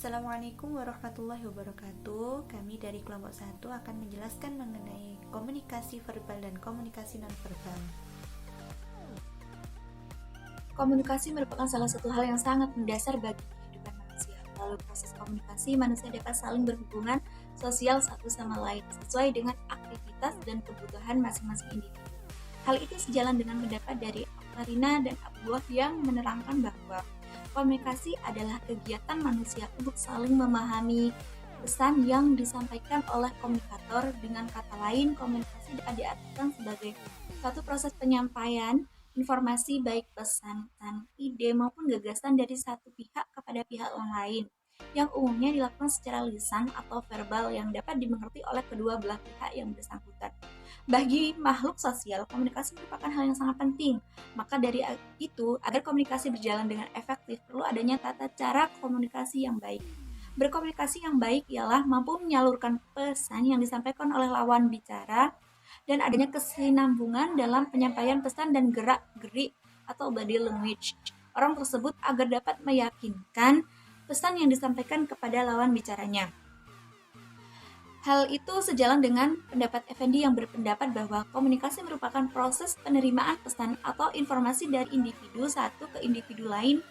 Assalamualaikum warahmatullahi wabarakatuh. Kami dari kelompok 1 akan menjelaskan mengenai komunikasi verbal dan komunikasi nonverbal. Komunikasi merupakan salah satu hal yang sangat mendasar bagi kehidupan manusia. Melalui proses komunikasi, manusia dapat saling berhubungan sosial satu sama lain sesuai dengan aktivitas dan kebutuhan masing-masing individu. Hal itu sejalan dengan pendapat dari Marina dan Abdullah yang menerangkan bahwa komunikasi adalah kegiatan manusia untuk saling memahami pesan yang disampaikan oleh komunikator. Dengan kata lain, komunikasi dapat diartikan sebagai suatu proses penyampaian informasi baik pesan, ide maupun gagasan dari satu pihak kepada pihak lain yang umumnya dilakukan secara lisan atau verbal yang dapat dimengerti oleh kedua belah pihak yang bersangkutan. Bagi makhluk sosial, komunikasi merupakan hal yang sangat penting. Maka dari itu, agar komunikasi berjalan dengan efektif, perlu adanya tata cara komunikasi yang baik. Berkomunikasi yang baik ialah mampu menyalurkan pesan yang disampaikan oleh lawan bicara dan adanya kesinambungan dalam penyampaian pesan dan gerak-gerik atau body language orang tersebut agar dapat meyakinkan pesan yang disampaikan kepada lawan bicaranya. Hal itu sejalan dengan pendapat Effendi yang berpendapat bahwa komunikasi merupakan proses penerimaan pesan atau informasi dari individu satu ke individu lain,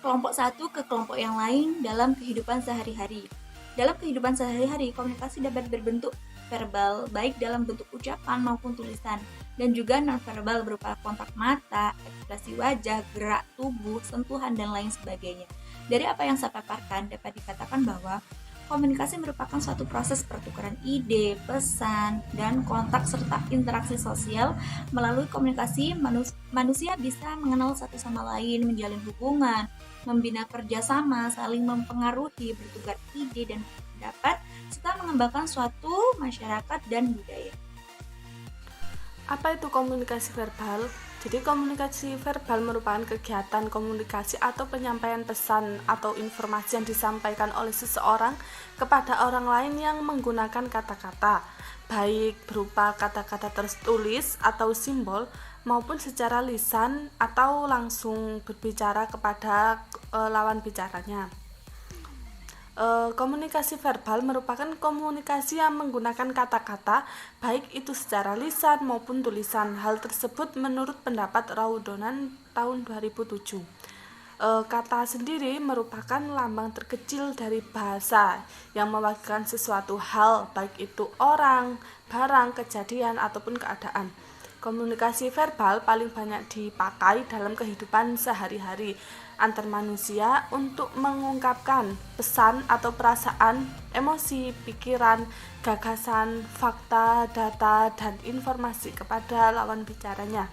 kelompok satu ke kelompok yang lain dalam kehidupan sehari-hari. Dalam kehidupan sehari-hari, komunikasi dapat berbentuk verbal, baik dalam bentuk ucapan maupun tulisan, dan juga nonverbal berupa kontak mata, ekspresi wajah, gerak tubuh, sentuhan, dan lain sebagainya. Dari apa yang saya paparkan, dapat dikatakan bahwa komunikasi merupakan suatu proses pertukaran ide, pesan, dan kontak serta interaksi sosial. Melalui komunikasi, manusia bisa mengenal satu sama lain, menjalin hubungan, membina kerjasama, saling mempengaruhi, bertukar ide dan pendapat, serta mengembangkan suatu masyarakat dan budaya. Apa itu komunikasi verbal? Jadi komunikasi verbal merupakan kegiatan komunikasi atau penyampaian pesan atau informasi yang disampaikan oleh seseorang kepada orang lain yang menggunakan kata-kata, baik berupa kata-kata tertulis atau simbol maupun secara lisan atau langsung berbicara kepada lawan bicaranya. Komunikasi verbal merupakan komunikasi yang menggunakan kata-kata, baik itu secara lisan maupun tulisan. Hal tersebut menurut pendapat Raudonan tahun 2007. Kata sendiri merupakan lambang terkecil dari bahasa yang mewakilkan sesuatu hal, baik itu orang, barang, kejadian, ataupun keadaan. Komunikasi verbal paling banyak dipakai dalam kehidupan sehari-hari antar manusia untuk mengungkapkan pesan atau perasaan, emosi, pikiran, gagasan, fakta, data, dan informasi kepada lawan bicaranya.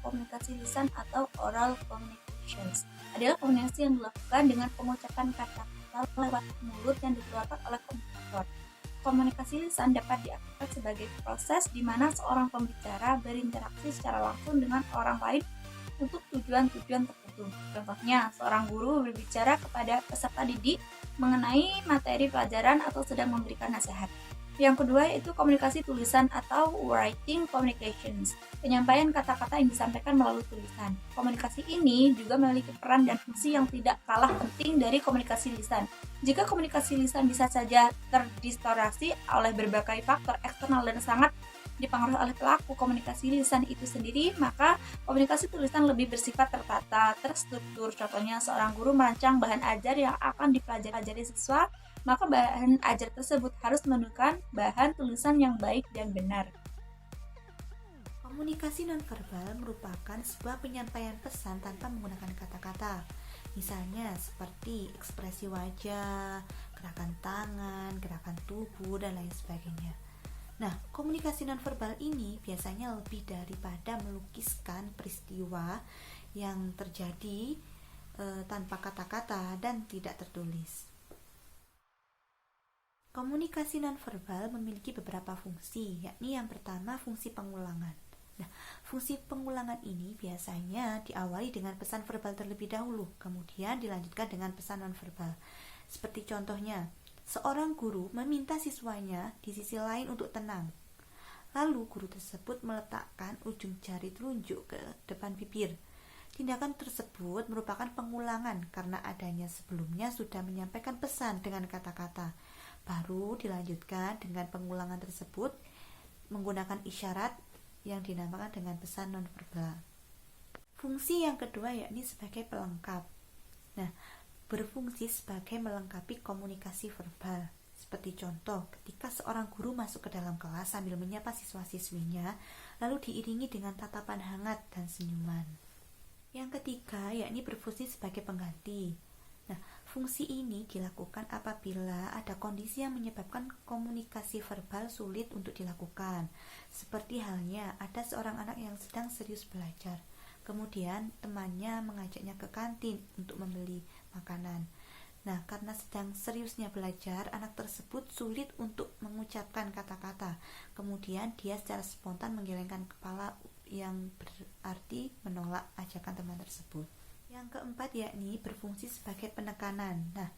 Komunikasi lisan atau oral communications adalah komunikasi yang dilakukan dengan pengucapan kata-kata lewat mulut yang dikeluarkan oleh komunikator. Komunikasi lisan dapat diartikan sebagai proses di mana seorang pembicara berinteraksi secara langsung dengan orang lain untuk tujuan-tujuan tertentu. Contohnya, seorang guru berbicara kepada peserta didik mengenai materi pelajaran atau sedang memberikan nasihat. Yang kedua yaitu komunikasi tulisan atau writing communications, penyampaian kata-kata yang disampaikan melalui tulisan. Komunikasi ini juga memiliki peran dan fungsi yang tidak kalah penting dari komunikasi lisan. Jika komunikasi lisan bisa saja terdistorsi oleh berbagai faktor eksternal dan sangat dipengaruhi oleh pelaku komunikasi lisan itu sendiri, maka komunikasi tulisan lebih bersifat tertata, terstruktur. Contohnya, seorang guru merancang bahan ajar yang akan dipelajari siswa, maka bahan ajar tersebut harus menunjukkan bahan tulisan yang baik dan benar. Komunikasi nonverbal merupakan sebuah penyampaian pesan tanpa menggunakan kata-kata. Misalnya seperti ekspresi wajah, gerakan tangan, gerakan tubuh, dan lain sebagainya. Nah, komunikasi nonverbal ini biasanya lebih daripada melukiskan peristiwa yang terjadi tanpa kata-kata dan tidak tertulis. Komunikasi nonverbal memiliki beberapa fungsi, yakni yang pertama fungsi pengulangan. Nah, fungsi pengulangan ini biasanya diawali dengan pesan verbal terlebih dahulu, kemudian dilanjutkan dengan pesan nonverbal. Seperti contohnya, seorang guru meminta siswanya di sisi lain untuk tenang. Lalu guru tersebut meletakkan ujung jari telunjuk ke depan bibir. Tindakan tersebut merupakan pengulangan karena adanya sebelumnya sudah menyampaikan pesan dengan kata-kata. Baru dilanjutkan dengan pengulangan tersebut menggunakan isyarat yang dinamakan dengan pesan nonverbal. Fungsi yang kedua yakni sebagai pelengkap. Nah, berfungsi sebagai melengkapi komunikasi verbal. Seperti contoh, ketika seorang guru masuk ke dalam kelas sambil menyapa siswa-siswinya, lalu diiringi dengan tatapan hangat dan senyuman. Yang ketiga, yakni berfungsi sebagai pengganti. Nah, fungsi ini dilakukan apabila ada kondisi yang menyebabkan komunikasi verbal sulit untuk dilakukan. Seperti halnya ada seorang anak yang sedang serius belajar. Kemudian temannya mengajaknya ke kantin untuk membeli makanan. Nah, karena sedang seriusnya belajar, anak tersebut sulit untuk mengucapkan kata-kata. Kemudian dia secara spontan menggelengkan kepala yang berarti menolak ajakan teman tersebut. Yang keempat yakni berfungsi sebagai penekanan. Nah,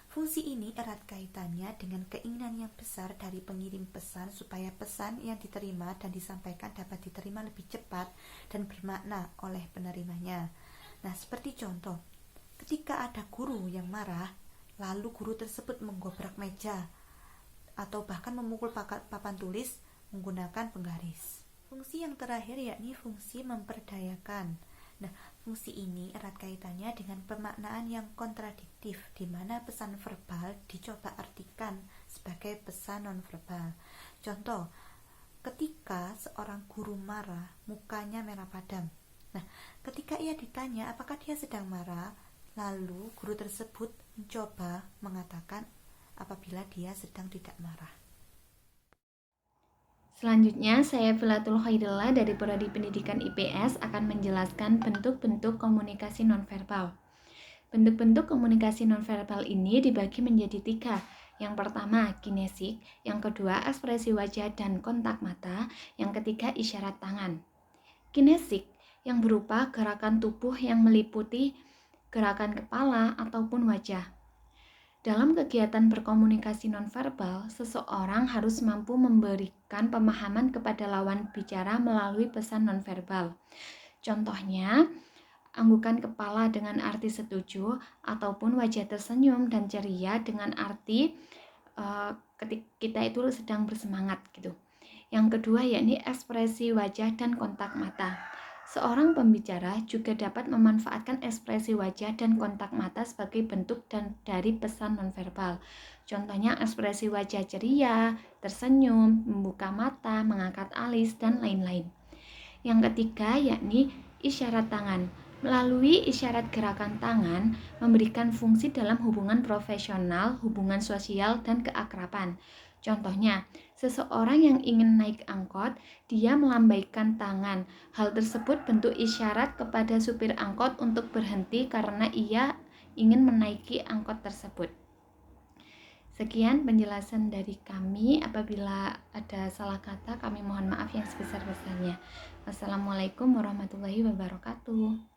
fungsi ini erat kaitannya dengan keinginan yang besar dari pengirim pesan supaya pesan yang diterima dan disampaikan dapat diterima lebih cepat dan bermakna oleh penerimanya. Nah, seperti contoh, ketika ada guru yang marah, lalu guru tersebut menggobrak meja atau bahkan memukul papan tulis menggunakan penggaris. Fungsi yang terakhir yakni fungsi memperdayakan. Nah, fungsi ini erat kaitannya dengan pemaknaan yang kontradiktif, di mana pesan verbal dicoba artikan sebagai pesan nonverbal. Contoh, ketika seorang guru marah, mukanya merah padam. Nah, ketika ia ditanya apakah dia sedang marah, lalu guru tersebut mencoba mengatakan apabila dia sedang tidak marah. Selanjutnya, saya Filatul Khairillah dari Prodi Pendidikan IPS akan menjelaskan bentuk-bentuk komunikasi nonverbal. Bentuk-bentuk komunikasi nonverbal ini dibagi menjadi 3. Yang pertama, kinesik, yang kedua, ekspresi wajah dan kontak mata, yang ketiga, isyarat tangan. Kinesik, yang berupa gerakan tubuh yang meliputi gerakan kepala ataupun wajah. Dalam kegiatan berkomunikasi nonverbal, seseorang harus mampu memberikan pemahaman kepada lawan bicara melalui pesan nonverbal. Contohnya, anggukan kepala dengan arti setuju ataupun wajah tersenyum dan ceria dengan arti ketika kita itu sedang bersemangat gitu. Yang kedua yakni ekspresi wajah dan kontak mata. Seorang pembicara juga dapat memanfaatkan ekspresi wajah dan kontak mata sebagai bentuk dari pesan nonverbal. Contohnya ekspresi wajah ceria, tersenyum, membuka mata, mengangkat alis, dan lain-lain. Yang ketiga yakni isyarat tangan. Melalui isyarat gerakan tangan memberikan fungsi dalam hubungan profesional, hubungan sosial, dan keakraban. Contohnya, seseorang yang ingin naik angkot, dia melambaikan tangan. Hal tersebut bentuk isyarat kepada supir angkot untuk berhenti karena ia ingin menaiki angkot tersebut. Sekian penjelasan dari kami. Apabila ada salah kata, kami mohon maaf yang sebesar-besarnya. Wassalamualaikum warahmatullahi wabarakatuh.